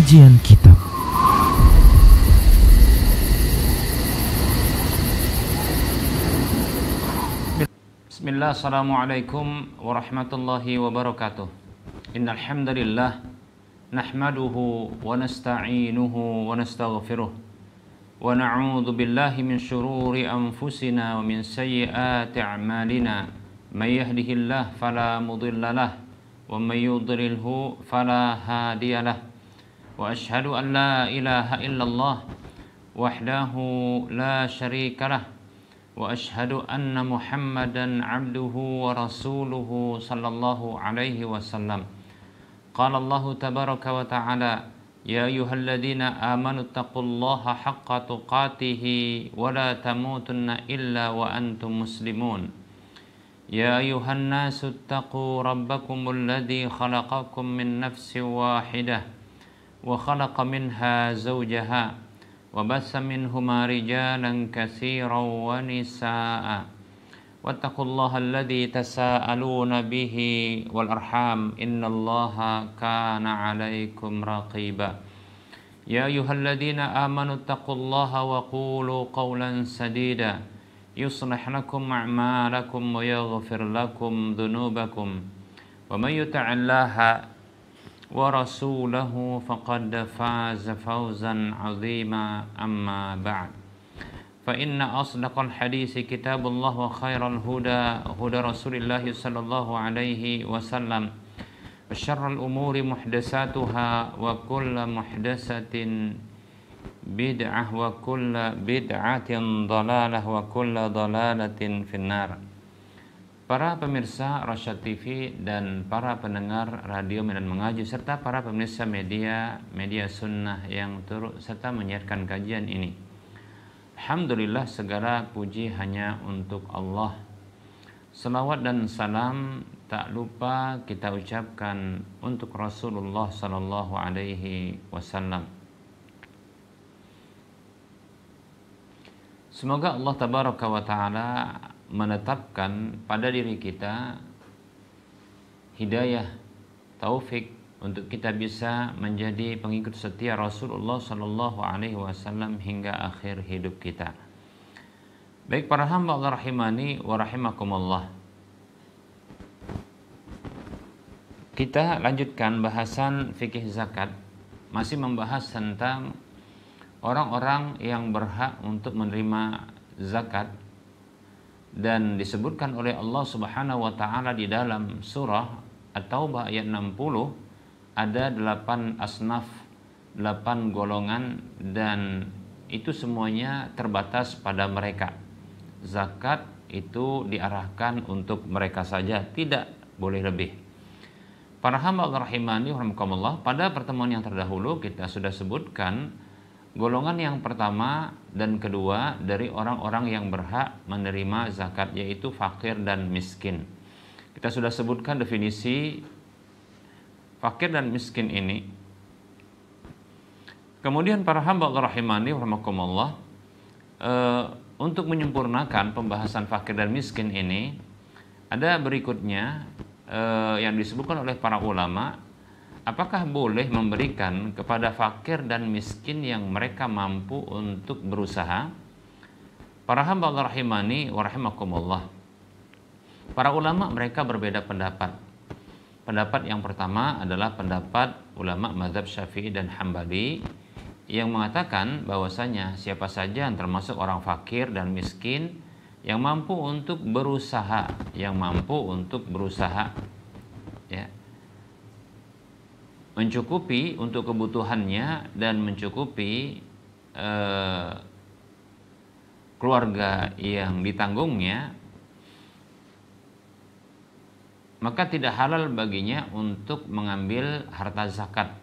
Kajian Kitab. Bismillah, assalamualaikum warahmatullahi wabarakatuh. Innal hamdalillah nahmaduhu wa nasta'inuhu wa nastaghfiruh wa na'udzu billahi min syururi anfusina wa min sayyiati a'malina. May yahdihillahu fala mudhillalah wa may yudlilhu fala hadiyalah. Wa asyhadu an la ilaha illallah wahdahu la syarikalah wa asyhadu anna Muhammadan abduhu wa rasuluhu sallallahu alaihi wasallam. Qala Allah tabaraka wa ta'ala, ya ayyuhalladzina amanu taqullaha haqqa tuqatih wa la tamutunna illa wa antum muslimun. Ya ayyuhan nasu taqu rabbakumul ladzi khalaqakum min nafsin wahidah wa khalaqa minha zawjaha وبث منهما رجالا كثيرا ونساء واتقوا الله الذي تساءلون به والأرحام إن الله كان عليكم رقيبا يا أيها الذين آمنوا اتقوا الله وقولوا قولا سديدا يصلح لكم أعمالكم ويغفر لكم ذنوبكم ومن يطع الله ورسوله فقد فاز فوزا عظيما أما بعد فإن أصدق الحديث كتاب الله وخير الهدى هدى رسول الله صلى الله عليه وسلم وشر الأمور محدثاتها وكل محدثة بدعة وكل بدعة ضلالة وكل ضلالة في النار. Para pemirsa Rasyad TV dan para pendengar radio Medan Mengaji serta para pemirsa media sunnah yang turut serta menyiarkan kajian ini. Alhamdulillah, segala puji hanya untuk Allah. Selawat dan salam tak lupa kita ucapkan untuk Rasulullah sallallahu alaihi wasallam. Semoga Allah tabaraka wa ta'ala menetapkan pada diri kita hidayah, taufik untuk kita bisa menjadi pengikut setia Rasulullah sallallahu alaihi wasallam hingga akhir hidup kita. Baik para hamba Allah rahimani wa rahimakumullah. Kita lanjutkan bahasan fikih zakat, masih membahas tentang orang-orang yang berhak untuk menerima zakat. Dan disebutkan oleh Allah Subhanahu wa taala di dalam surah At-Taubah ayat 60 ada 8 asnaf, 8 golongan, dan itu semuanya terbatas pada mereka. Zakat itu diarahkan untuk mereka saja, tidak boleh lebih. Para hamba Allah rahimani rahimakumullah, pada pertemuan yang terdahulu kita sudah sebutkan golongan yang pertama dan kedua dari orang-orang yang berhak menerima zakat, yaitu fakir dan miskin. Kita sudah sebutkan definisi fakir dan miskin ini. Kemudian para hamba Allah rahimani rahimakumullah, untuk menyempurnakan pembahasan fakir dan miskin ini, ada berikutnya yang disebutkan oleh para ulama. Apakah boleh memberikan kepada fakir dan miskin yang mereka mampu untuk berusaha? Para hamba Allah rahimani wa rahimakumullah, para ulama mereka berbeda pendapat. Pendapat yang pertama adalah pendapat ulama mazhab Syafi'i dan Hambali yang mengatakan bahwasanya siapa saja yang termasuk orang fakir dan miskin yang mampu untuk berusaha, ya, mencukupi untuk kebutuhannya dan mencukupi keluarga yang ditanggungnya, maka tidak halal baginya untuk mengambil harta zakat.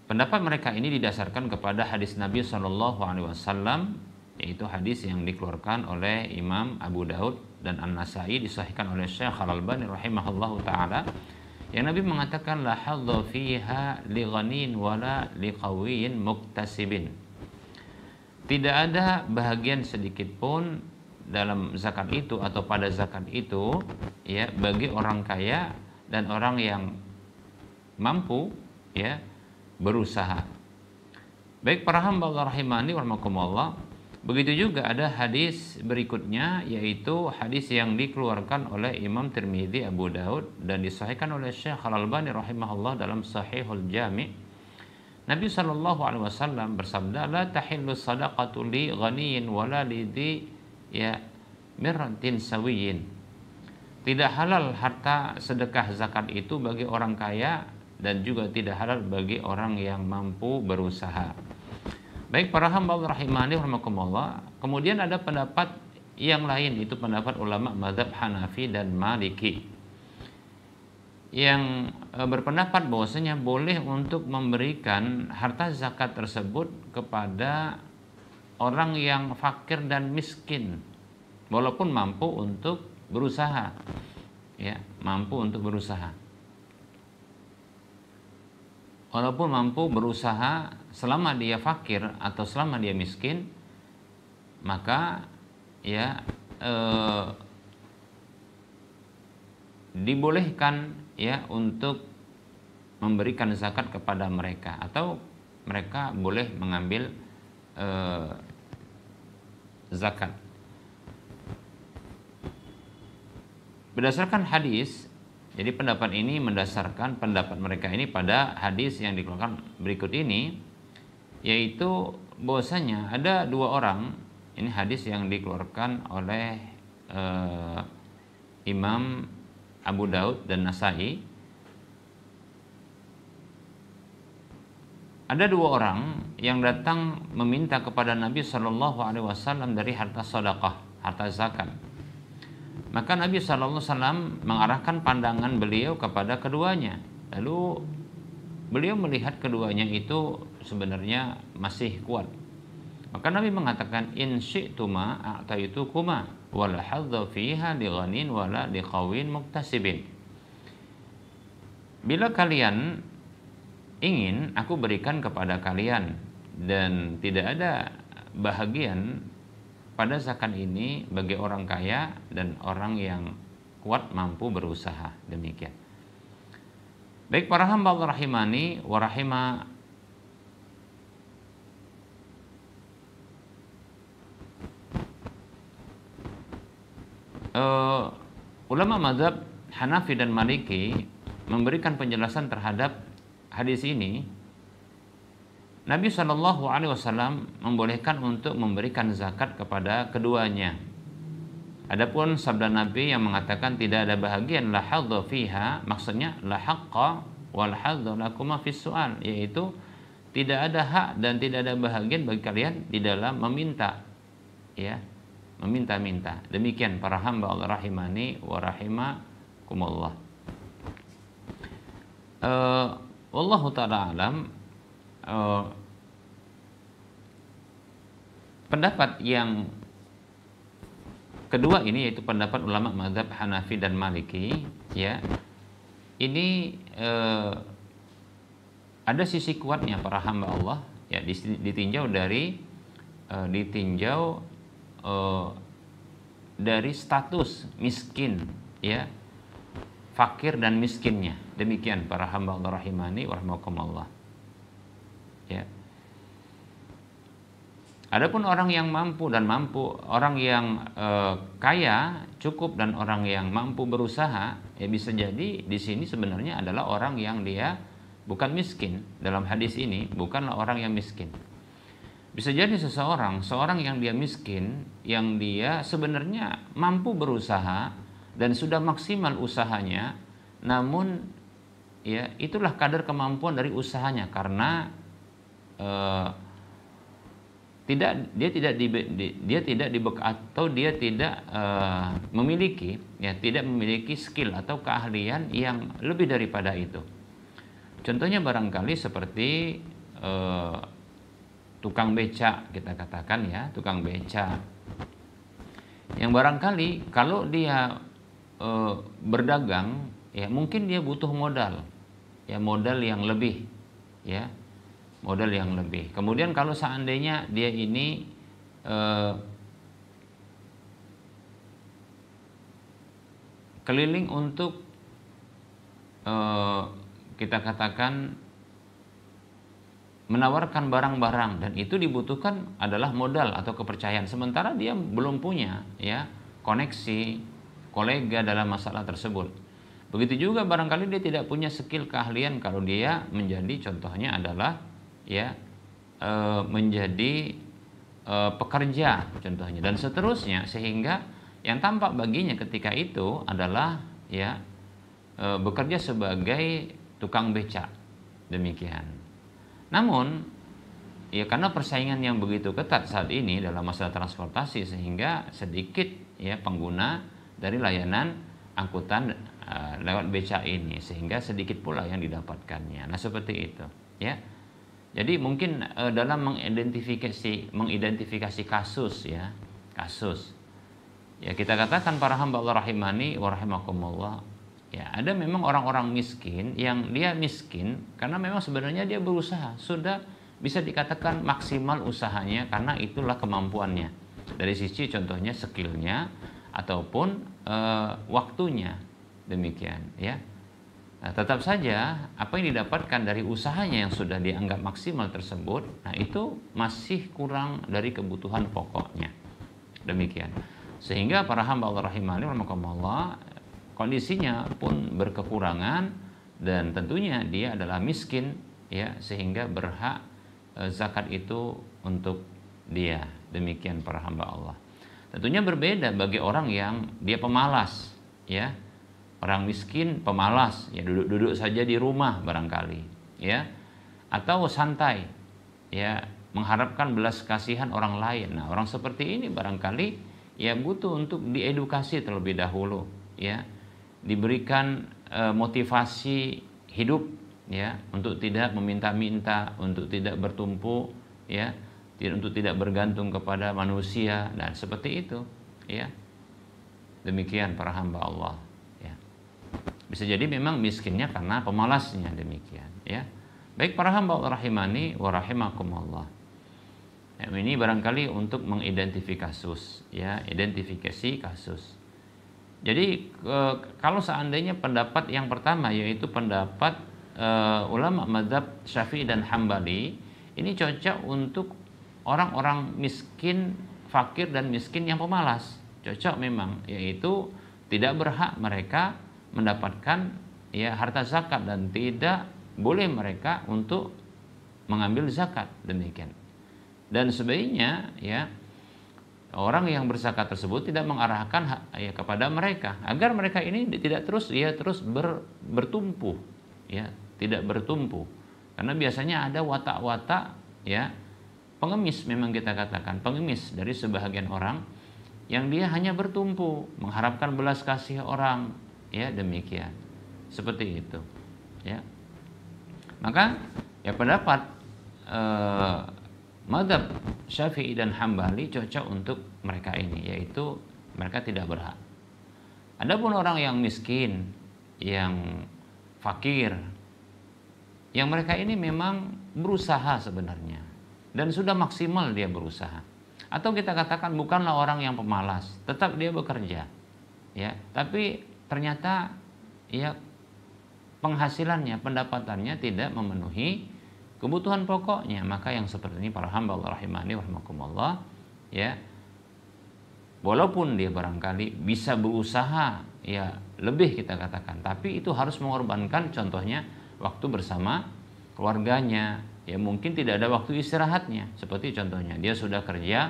Pendapat mereka ini didasarkan kepada hadis Nabi SAW, yaitu hadis yang dikeluarkan oleh Imam Abu Daud dan An-Nasai, disahihkan oleh Syekh Al-Albani rahimahullahu ta'ala, yang Nabi mengatakan la hadza fiha li ghanin wala li qawiyyin muktasibin. Tidak ada bahagian sedikit pun dalam zakat itu atau pada zakat itu, ya, bagi orang kaya dan orang yang mampu, ya, berusaha. Baik para hamba Allah rahimani wa rahimakumullah, begitu juga ada hadis berikutnya, yaitu hadis yang dikeluarkan oleh Imam Tirmidzi, Abu Daud, dan disahihkan oleh Syekh Al-Albani rahimahullah dalam Sahihul Jami'. Nabi sallallahu alaihi wasallam bersabda, la tahillu sadaqatu li ghaniyin wala li dhi ya mirratin sawiyin. Tidak halal harta sedekah zakat itu bagi orang kaya, dan juga tidak halal bagi orang yang mampu berusaha. Baik para hamba Allah rahimani rahimakumullah, kemudian ada pendapat yang lain, itu pendapat ulama mazhab Hanafi dan Maliki, yang berpendapat bahwasanya boleh untuk memberikan harta zakat tersebut kepada orang yang fakir dan miskin, walaupun mampu untuk berusaha, ya, mampu untuk berusaha. Walaupun mampu berusaha, selama dia fakir atau selama dia miskin, maka ya dibolehkan ya untuk memberikan zakat kepada mereka, atau mereka boleh mengambil zakat. Berdasarkan hadis, jadi pendapat ini mendasarkan pendapat mereka ini pada hadis yang dikeluarkan berikut ini, yaitu bahwasanya ada dua orang, ini hadis yang dikeluarkan oleh Imam Abu Daud dan Nasai. Ada dua orang yang datang meminta kepada Nabi Shallallahu Alaihi Wasallam dari harta sedekah, harta zakat. Maka Nabi Shallallahu Alaihi Wasallam mengarahkan pandangan beliau kepada keduanya. Lalu beliau melihat keduanya itu sebenarnya masih kuat. Maka Nabi mengatakan, in syi'tuma a'taitukuma wal hadza fiha li ghanin wala li qawin muktasibin. Bila kalian ingin, aku berikan kepada kalian, dan tidak ada bahagian pada zakat ini bagi orang kaya dan orang yang kuat mampu berusaha. Demikian. Baik para hamba Allah rahimani wa rahima, ulama mazhab Hanafi dan Maliki memberikan penjelasan terhadap hadis ini. Nabi Shallallahu Alaihi Wasallam membolehkan untuk memberikan zakat kepada keduanya. Adapun sabda Nabi yang mengatakan tidak ada bahagian la hadza fiha, maksudnya la haqqa wal hadza lakuma fis su'al, yaitu tidak ada hak dan tidak ada bahagian bagi kalian di dalam meminta, ya, meminta-minta. Demikian para hamba Allah rahimani wa rahimakumullah. Wallahu ta'ala alam. Pendapat yang kedua ini, yaitu pendapat ulama mazhab Hanafi dan Maliki, ya, ini ada sisi kuatnya para hamba Allah, ya, ditinjau dari status miskin, ya, fakir dan miskinnya. Demikian para hamba Allah rahimani wa rahimakumullah, ya. Adapun orang yang mampu, orang yang kaya cukup dan orang yang mampu berusaha, ya bisa jadi di sini sebenarnya adalah orang yang dia bukan miskin. Dalam hadis ini bukanlah orang yang miskin. Bisa jadi seorang yang dia miskin, yang dia sebenarnya mampu berusaha dan sudah maksimal usahanya, namun ya itulah kadar kemampuan dari usahanya, karena dia tidak memiliki skill atau keahlian yang lebih daripada itu. Contohnya barangkali seperti tukang beca, kita katakan, ya, tukang beca yang barangkali kalau dia berdagang, ya mungkin dia butuh modal, ya, modal yang lebih, ya, modal yang lebih. Kemudian kalau seandainya dia ini keliling untuk kita katakan menawarkan barang-barang, dan itu dibutuhkan adalah modal atau kepercayaan, sementara dia belum punya ya koneksi kolega dalam masalah tersebut. Begitu juga barangkali dia tidak punya skill keahlian kalau dia menjadi, contohnya adalah ya menjadi pekerja contohnya, dan seterusnya, sehingga yang tampak baginya ketika itu adalah ya bekerja sebagai tukang becak, demikian. Namun ya karena persaingan yang begitu ketat saat ini dalam masalah transportasi, sehingga sedikit ya pengguna dari layanan angkutan lewat becak ini, sehingga sedikit pula yang didapatkannya. Nah seperti itu ya. Jadi mungkin dalam mengidentifikasi kasus ya, kita katakan para hamba Allah rahimani wa rahimakumullah, ya ada memang orang-orang miskin yang dia miskin karena memang sebenarnya dia berusaha, sudah bisa dikatakan maksimal usahanya karena itulah kemampuannya dari sisi contohnya skillnya ataupun waktunya, demikian ya. Nah, tetap saja apa yang didapatkan dari usahanya yang sudah dianggap maksimal tersebut, nah itu masih kurang dari kebutuhan pokoknya, demikian. Sehingga para hamba Allah rahimani rahimakumullah, kondisinya pun berkekurangan dan tentunya dia adalah miskin ya, sehingga berhak zakat itu untuk dia, demikian para hamba Allah. Tentunya berbeda bagi orang yang dia pemalas ya. Orang miskin pemalas, ya duduk-duduk saja di rumah barangkali, ya, atau santai, ya mengharapkan belas kasihan orang lain. Nah orang seperti ini barangkali ya butuh untuk diedukasi terlebih dahulu, ya, diberikan motivasi hidup, ya, untuk tidak meminta-minta, untuk tidak bertumpu, ya, untuk tidak bergantung kepada manusia dan seperti itu, ya. Demikian para hamba Allah. Bisa jadi memang miskinnya karena pemalasnya, demikian ya. Baik para hamba Allah rahimani wa rahimakumullah. Ini barangkali untuk mengidentifikasi kasus ya, identifikasi kasus. Jadi kalau seandainya pendapat yang pertama yaitu pendapat ulama mazhab Syafi'i dan Hambali, ini cocok untuk orang-orang miskin, fakir dan miskin yang pemalas. Cocok memang, yaitu tidak berhak mereka mendapatkan ya harta zakat dan tidak boleh mereka untuk mengambil zakat, demikian. Dan sebaiknya ya orang yang berzakat tersebut tidak mengarahkan ya kepada mereka agar mereka ini tidak terus bertumpu ya, tidak bertumpu. Karena biasanya ada watak-watak ya pengemis, memang kita katakan pengemis dari sebahagian orang yang dia hanya bertumpu mengharapkan belas kasih orang. Ya demikian, seperti itu ya. Maka ya pendapat mazhab Syafi'i dan Hambali cocok untuk mereka ini, yaitu mereka tidak berhak. Adapun orang yang miskin, yang fakir, yang mereka ini memang berusaha sebenarnya dan sudah maksimal dia berusaha, atau kita katakan bukanlah orang yang pemalas, tetap dia bekerja ya, tapi ternyata ya penghasilannya, pendapatannya tidak memenuhi kebutuhan pokoknya, maka yang seperti ini para hamba Allah rahimani rahimakumullah ya, walaupun dia barangkali bisa berusaha ya lebih kita katakan, tapi itu harus mengorbankan contohnya waktu bersama keluarganya, ya mungkin tidak ada waktu istirahatnya, seperti contohnya dia sudah kerja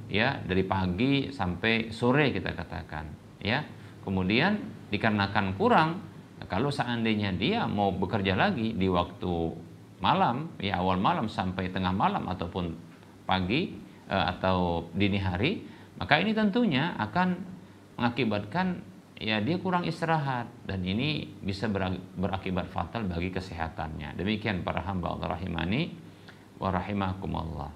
ya dari pagi sampai sore kita katakan ya. Kemudian dikarenakan kurang, kalau seandainya dia mau bekerja lagi di waktu malam, ya awal malam sampai tengah malam ataupun pagi atau dini hari, maka ini tentunya akan mengakibatkan ya dia kurang istirahat dan ini bisa berakibat fatal bagi kesehatannya. Demikian para hamba Allah rahimani wa rahimakumullah.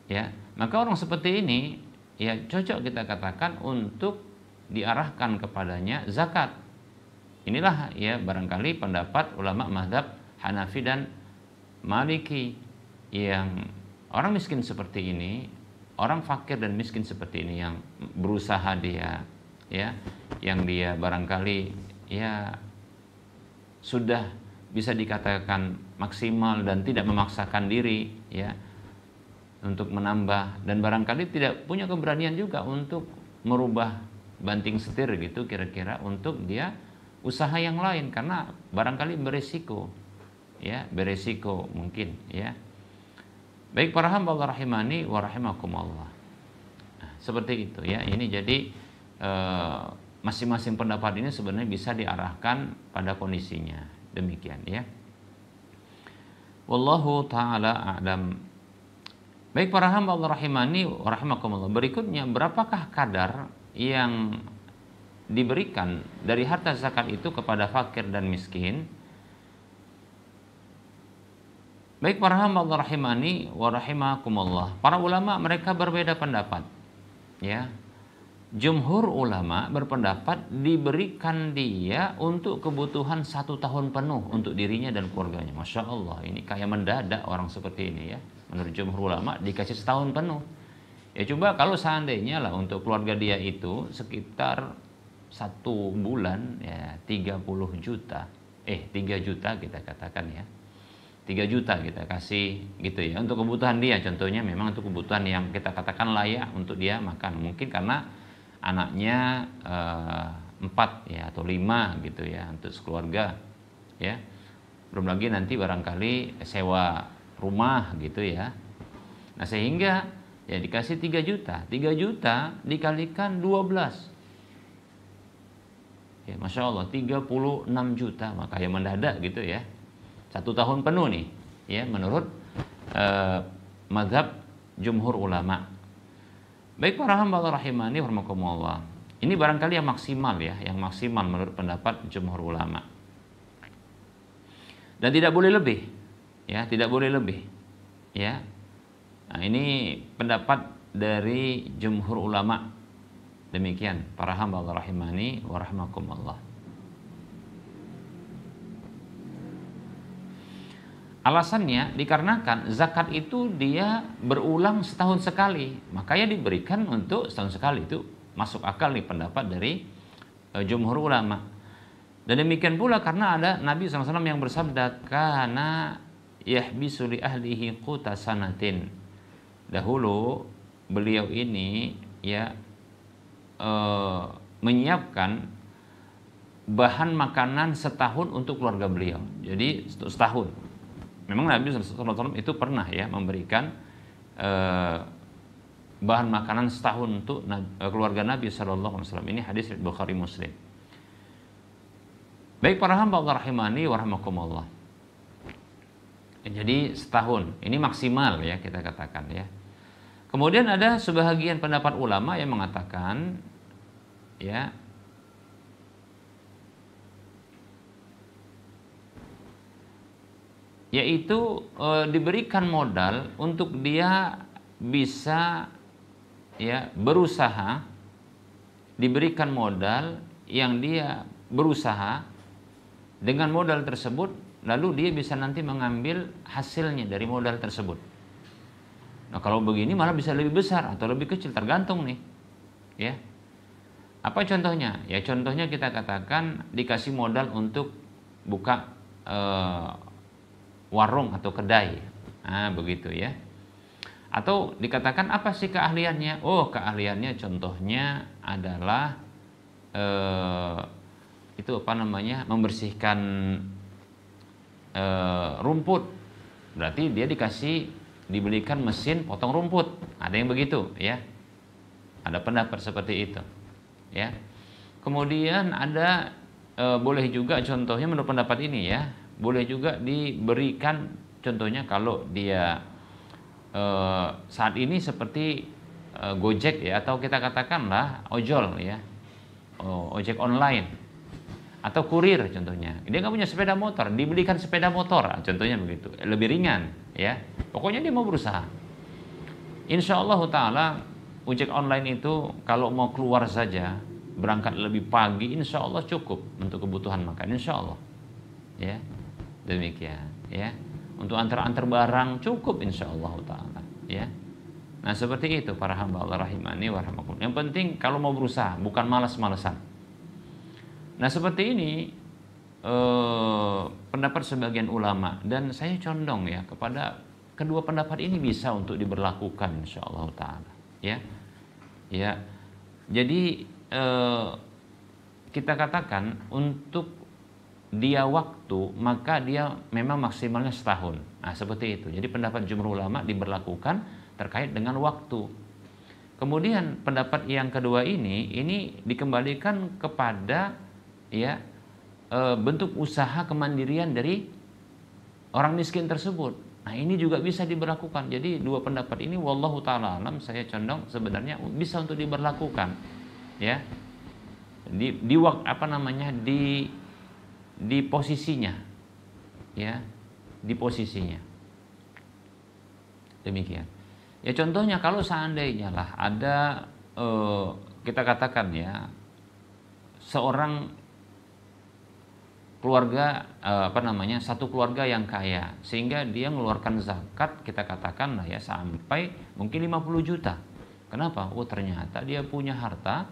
Ya, maka orang seperti ini ya cocok kita katakan untuk diarahkan kepadanya zakat. Inilah ya barangkali pendapat ulama mazhab Hanafi dan Maliki, yang orang miskin seperti ini, orang fakir dan miskin seperti ini yang berusaha dia ya, yang dia barangkali ya sudah bisa dikatakan maksimal dan tidak memaksakan diri ya untuk menambah, dan barangkali tidak punya keberanian juga untuk merubah banting setir gitu kira-kira untuk dia usaha yang lain, karena barangkali beresiko ya, beresiko mungkin ya. Baik para hamba Allah rahimani wa rahimakumullah. Nah, seperti itu ya. Ini jadi masing-masing pendapat ini sebenarnya bisa diarahkan pada kondisinya. Demikian ya. Wallahu taala a'lam. Baik para hamba Allah rahimani wa rahimakumullah. Berikutnya, berapakah kadar yang diberikan dari harta zakat itu kepada fakir dan miskin? Baik para hamba Allah rahimani wa rahimakumullah. Para ulama mereka berbeda pendapat. Ya. Jumhur ulama berpendapat diberikan dia untuk kebutuhan 1 tahun penuh untuk dirinya dan keluarganya. Masya Allah, ini kayak mendadak orang seperti ini ya. Menurut jumhur ulama dikasih setahun penuh. Ya coba kalau seandainya lah untuk keluarga dia itu sekitar 1 bulan ya 30 juta. 3 juta kita katakan ya. 3 juta kita kasih gitu ya untuk kebutuhan dia, contohnya memang untuk kebutuhan yang kita katakan layak untuk dia makan, mungkin karena anaknya 4 ya atau 5 gitu ya untuk sekeluarga ya, belum lagi nanti barangkali sewa rumah gitu ya. Nah sehingga ya dikasih 3 juta, 3 juta dikalikan 12 ya, Masya Allah 36 juta, maka yang mendadak gitu ya, 1 tahun penuh nih ya menurut mazhab jumhur ulama. Baik para hamba Allah rahimani warahmatullah. Ini barangkali yang maksimal ya, yang maksimal menurut pendapat jumhur ulama. Dan tidak boleh lebih ya, tidak boleh lebih ya. Nah, ini pendapat dari jumhur ulama. Demikian para hamba Allah rahimani warahmatullah. Alasannya dikarenakan zakat itu dia berulang setahun sekali, makanya diberikan untuk setahun sekali. Itu masuk akal nih pendapat dari jumhur ulama. Dan demikian pula karena ada Nabi SAW yang bersabda, kana yahbisu li ahlihi quta sanatin. Dahulu beliau ini ya menyiapkan bahan makanan setahun untuk keluarga beliau. Jadi setahun. Memang Nabi SAW itu pernah ya memberikan bahan makanan setahun untuk keluarga Nabi SAW. Ini hadis Bukhari Muslim. Baik para hamba Allah rahimani warahmatullah. Jadi setahun, ini maksimal ya kita katakan ya. Kemudian ada sebahagian pendapat ulama yang mengatakan ya yaitu diberikan modal untuk dia bisa ya berusaha, diberikan modal yang dia berusaha, dengan modal tersebut lalu dia bisa nanti mengambil hasilnya dari modal tersebut. Nah kalau begini malah bisa lebih besar atau lebih kecil, tergantung nih ya. Apa contohnya? Ya contohnya kita katakan dikasih modal untuk buka warung atau kedai, nah begitu ya. Atau dikatakan apa sih keahliannya? Oh keahliannya contohnya adalah itu apa namanya, membersihkan rumput. Berarti dia dibelikan mesin potong rumput. Ada yang begitu ya. Ada pendapat seperti itu ya. Kemudian ada boleh juga contohnya menurut pendapat ini ya, boleh juga diberikan contohnya kalau dia saat ini seperti Gojek ya, atau kita katakanlah ojol ya, ojek online atau kurir contohnya. Dia nggak punya sepeda motor, dibelikan sepeda motor contohnya begitu, lebih ringan ya. Pokoknya dia mau berusaha. Insya Allah Ta'ala ojek online itu kalau mau keluar saja berangkat lebih pagi, insya Allah cukup untuk kebutuhan makan, insya Allah ya. Demikian ya, untuk antar barang cukup insya Allah Ta'ala ya. Nah seperti itu para hamba Allah rahimani wa rahimakumullah. Yang penting kalau mau berusaha, bukan malas-malesan. Nah seperti ini pendapat sebagian ulama, dan saya condong ya kepada kedua pendapat ini bisa untuk diberlakukan insyaallah taala, ya. Ya. Jadi kita katakan untuk dia waktu, maka dia memang maksimalnya setahun. Nah, seperti itu. Jadi pendapat jumhur ulama diberlakukan terkait dengan waktu. Kemudian pendapat yang kedua ini dikembalikan kepada ya bentuk usaha kemandirian dari orang miskin tersebut. Nah, ini juga bisa diberlakukan. Jadi dua pendapat ini wallahu taala alam, saya condong sebenarnya bisa untuk diberlakukan. Ya. Di apa namanya? Di posisinya. Ya. Di posisinya. Demikian. Ya contohnya kalau seandainya lah ada kita katakan ya seorang keluarga apa namanya satu keluarga yang kaya sehingga dia mengeluarkan zakat, kita katakan lah ya sampai mungkin 50 juta. Kenapa? Oh ternyata dia punya harta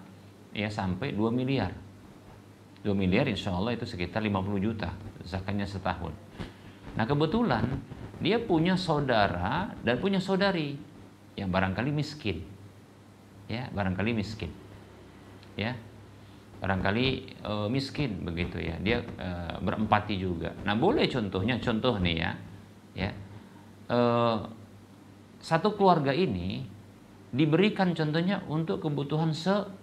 ya sampai 2 miliar. 2 miliar insya Allah itu sekitar 50 juta zakatnya setahun. Nah kebetulan dia punya saudara dan punya saudari yang barangkali miskin, ya barangkali miskin, ya barangkali miskin begitu ya, dia berempati juga. Nah boleh contoh nih ya satu keluarga ini diberikan contohnya untuk kebutuhan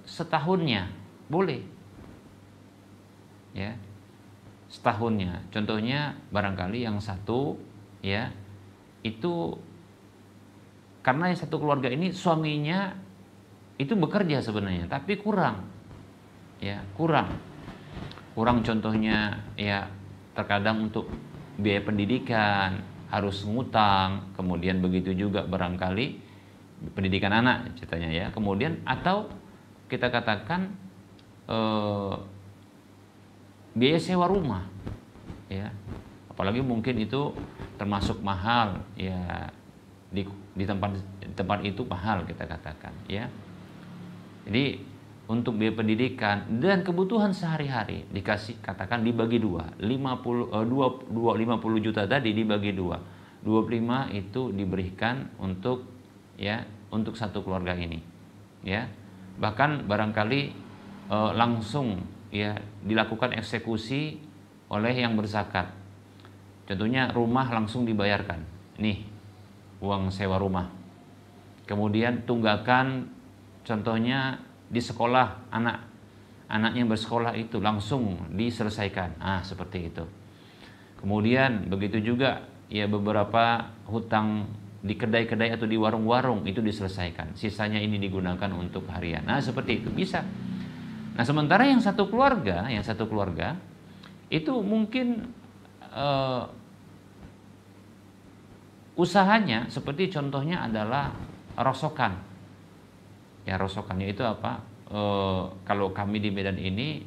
setahunnya, boleh, ya setahunnya. Contohnya barangkali yang satu ya itu karena yang satu keluarga ini suaminya itu bekerja sebenarnya tapi kurang contohnya ya terkadang untuk biaya pendidikan harus ngutang, kemudian begitu juga barangkali pendidikan anak ceritanya ya, kemudian atau kita katakan biaya sewa rumah ya, apalagi mungkin itu termasuk mahal ya, di tempat itu mahal kita katakan ya. Jadi untuk biaya pendidikan dan kebutuhan sehari-hari dikasih katakan dibagi dua, 50 juta tadi dibagi dua, 25 itu diberikan untuk ya untuk satu keluarga ini ya. Bahkan barangkali langsung ya dilakukan eksekusi oleh yang berzakat. Contohnya rumah langsung dibayarkan. Nih uang sewa rumah. Kemudian tunggakan contohnya di sekolah anaknya bersekolah itu langsung diselesaikan. Seperti itu. Kemudian begitu juga ya beberapa hutang di kedai-kedai atau di warung-warung itu diselesaikan. Sisanya ini digunakan untuk harian. Nah, seperti itu bisa. Nah, sementara yang satu keluarga itu mungkin usahanya seperti contohnya adalah rosokan. Ya rosokannya itu apa? Kalau kami di Medan ini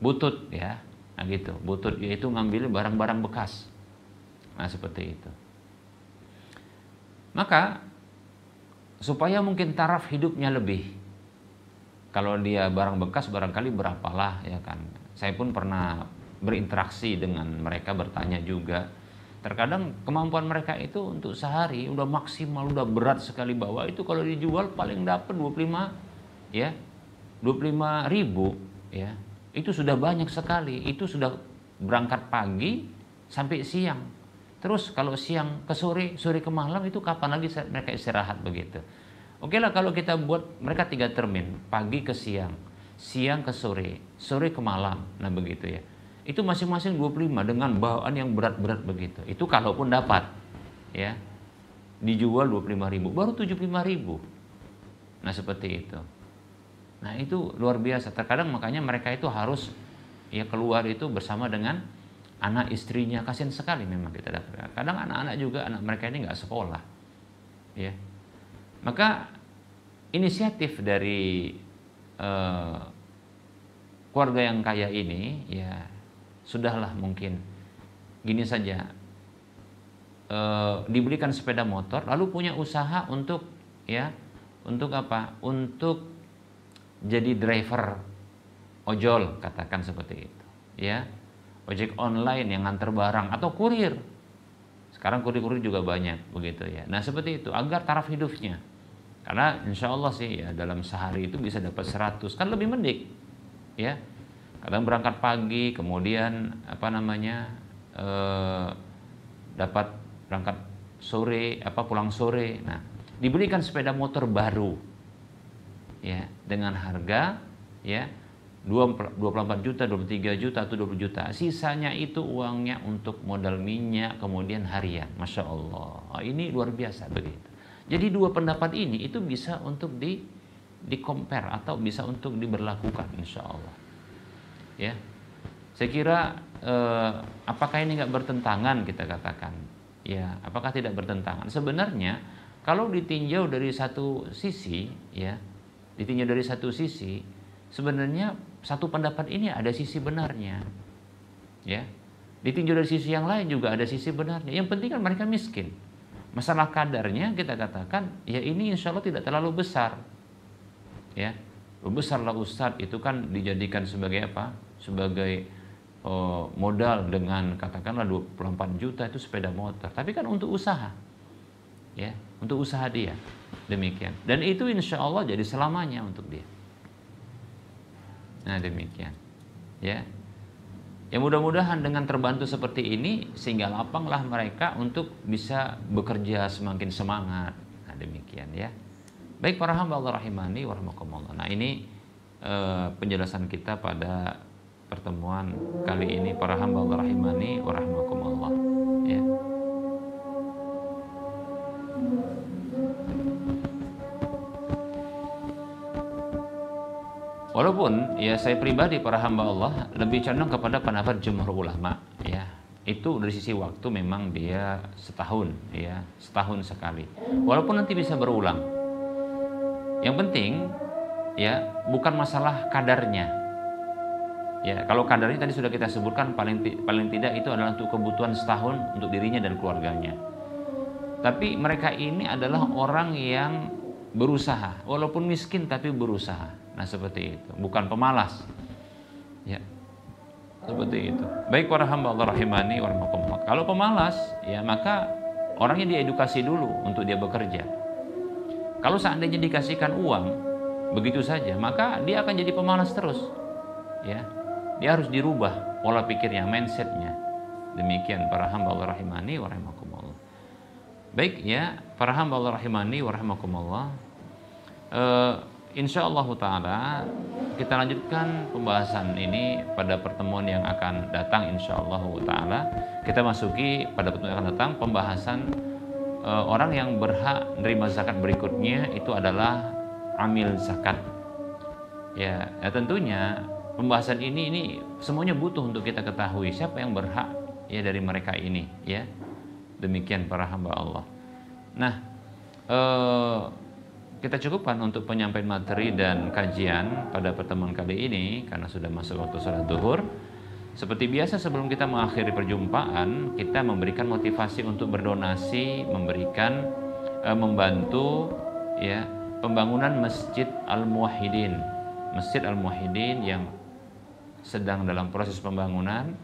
butut ya, nah gitu. Butut yaitu ngambil barang-barang bekas. Nah seperti itu. Maka supaya mungkin taraf hidupnya lebih. Kalau dia barang bekas barangkali berapalah ya kan. Saya pun pernah berinteraksi dengan mereka, bertanya juga. Terkadang kemampuan mereka itu untuk sehari udah maksimal, udah berat sekali bawa itu kalau dijual paling dapat 25 ribu ya. Itu sudah banyak sekali. Itu sudah berangkat pagi sampai siang. Terus kalau siang ke sore, sore ke malam itu kapan lagi mereka istirahat begitu. Oke lah kalau kita buat mereka 3 termin, pagi ke siang, siang ke sore, sore ke malam. Nah begitu ya. Itu masing-masing 25 dengan bawaan yang berat-berat begitu. Itu kalaupun dapat ya. Dijual 25.000, baru 75.000. Nah, seperti itu. Nah, itu luar biasa. Terkadang makanya mereka itu harus ya keluar itu bersama dengan anak istrinya. Kasihan sekali memang kita dapat. Kadang anak-anak juga, anak mereka ini nggak sekolah. Ya. Maka inisiatif dari keluarga yang kaya ini ya sudahlah mungkin gini saja, dibelikan sepeda motor lalu punya usaha untuk ya untuk apa, untuk jadi driver ojol, katakan seperti itu, ya, ojek online yang nganter barang atau kurir. Sekarang kurir-kurir juga banyak begitu ya. Nah seperti itu agar taraf hidupnya, karena insya Allah sih ya dalam sehari itu bisa dapat 100, kan lebih mending ya. Kadang berangkat pagi kemudian dapat berangkat sore, pulang sore. Nah dibelikan sepeda motor baru ya dengan harga ya 24 juta, 23 juta atau 20 juta. Sisanya itu uangnya untuk modal minyak kemudian harian. Masya Allah. Oh, ini luar biasa begitu. Jadi dua pendapat ini itu bisa untuk di compare atau bisa untuk diberlakukan insya Allah. Ya, saya kira apakah ini nggak bertentangan kita katakan? Ya, apakah tidak bertentangan? Sebenarnya kalau ditinjau dari satu sisi, ya, ditinjau dari satu sisi, sebenarnya satu pendapat ini ada sisi benarnya, ya. Ditinjau dari sisi yang lain juga ada sisi benarnya. Yang penting kan mereka miskin. Masalah kadarnya kita katakan, ya ini insya Allah tidak terlalu besar, ya. Besarlah Ustadz itu kan dijadikan sebagai apa? Sebagai modal dengan katakanlah 24 juta itu sepeda motor. Tapi kan untuk usaha, ya, untuk usaha dia, demikian. Dan itu insya Allah jadi selamanya untuk dia. Nah demikian ya. Ya mudah-mudahan dengan terbantu seperti ini sehingga lapanglah mereka untuk bisa bekerja semakin semangat. Nah demikian ya. Baik para hamba Allah rahimani wa rahmakumullah. Nah ini penjelasan kita pada pertemuan kali ini para hamba Allah rahimani wa rahmakumullah ya. Walaupun ya saya pribadi para hamba Allah lebih condong kepada pendapat jumhur ulama ya. Itu dari sisi waktu memang dia setahun ya, setahun sekali. Walaupun nanti bisa berulang. Yang penting ya bukan masalah kadarnya. Ya, kalau kadarnya tadi sudah kita sebutkan paling tidak itu adalah untuk kebutuhan setahun untuk dirinya dan keluarganya. Tapi mereka ini adalah orang yang berusaha, walaupun miskin tapi berusaha. Nah seperti itu, bukan pemalas. Ya, seperti itu. Baik para hamba Allah rahimani wa rahmakumullah. Kalau pemalas, ya maka orangnya diedukasi dulu untuk dia bekerja. Kalau seandainya dikasihkan uang begitu saja, maka dia akan jadi pemalas terus. Ya, dia harus dirubah pola pikirnya, mindsetnya. Demikian para hamba Allah rahimani wa rahmakumullah. Baik ya, para hamba Allah rahimani wa rahmakumullah. Insyaallah ta'ala kita lanjutkan pembahasan ini pada pertemuan yang akan datang insyaallah ta'ala. Kita masuki pada pertemuan yang akan datang pembahasan orang yang berhak menerima zakat berikutnya itu adalah amil zakat. Ya tentunya pembahasan ini semuanya butuh untuk kita ketahui siapa yang berhak ya dari mereka ini ya. Demikian para hamba Allah. Nah, kita cukupkan untuk penyampaian materi dan kajian pada pertemuan kali ini karena sudah masuk waktu salat zuhur. Seperti biasa sebelum kita mengakhiri perjumpaan, kita memberikan motivasi untuk berdonasi, membantu ya pembangunan Masjid Al-Muwahhidin. Masjid Al-Muwahhidin yang sedang dalam proses pembangunan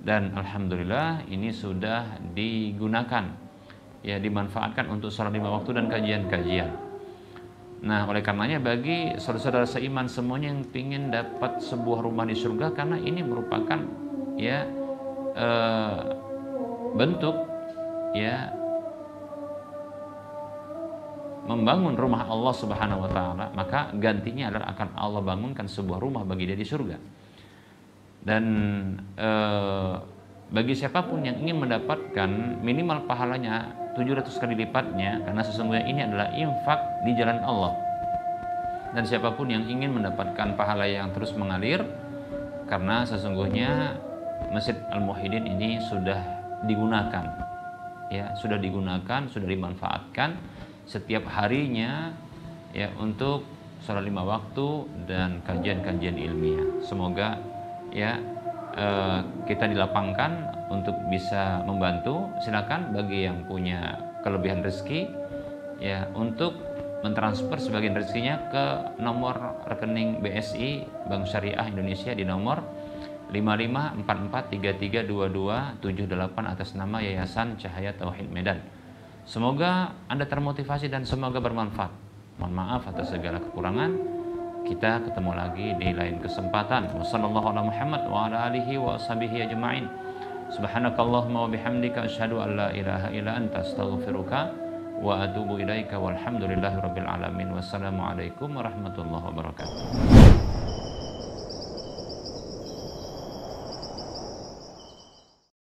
dan alhamdulillah ini sudah digunakan ya, dimanfaatkan untuk sholat 5 waktu dan kajian-kajian. Nah, oleh karenanya bagi saudara-saudara seiman semuanya yang ingin dapat sebuah rumah di surga, karena ini merupakan ya bentuk ya membangun rumah Allah Subhanahu wa taala, maka gantinya adalah akan Allah bangunkan sebuah rumah bagi dia di surga. Dan bagi siapapun yang ingin mendapatkan minimal pahalanya 700 kali lipatnya, karena sesungguhnya ini adalah infak di jalan Allah. Dan siapapun yang ingin mendapatkan pahala yang terus mengalir, karena sesungguhnya Masjid Al-Muwahhidin ini sudah digunakan ya, sudah dimanfaatkan setiap harinya ya untuk sholat 5 waktu dan kajian-kajian ilmiah. Semoga ya kita dilapangkan untuk bisa membantu. Silakan bagi yang punya kelebihan rezeki ya untuk mentransfer sebagian rezekinya ke nomor rekening BSI Bank Syariah Indonesia di nomor 5544332278 atas nama Yayasan Cahaya Tauhid Medan. Semoga Anda termotivasi dan semoga bermanfaat. Mohon maaf atas segala kekurangan. Kita ketemu lagi di lain kesempatan. Wassallallahu ala Muhammad wa ala alihi wa ashabihi ajma'in. Subhanakallahumma wa bihamdika asyhadu an la ilaha illa anta astaghfiruka wa atubu ilaika walhamdulillahi rabbil alamin. Wassalamualaikum warahmatullahi wabarakatuh.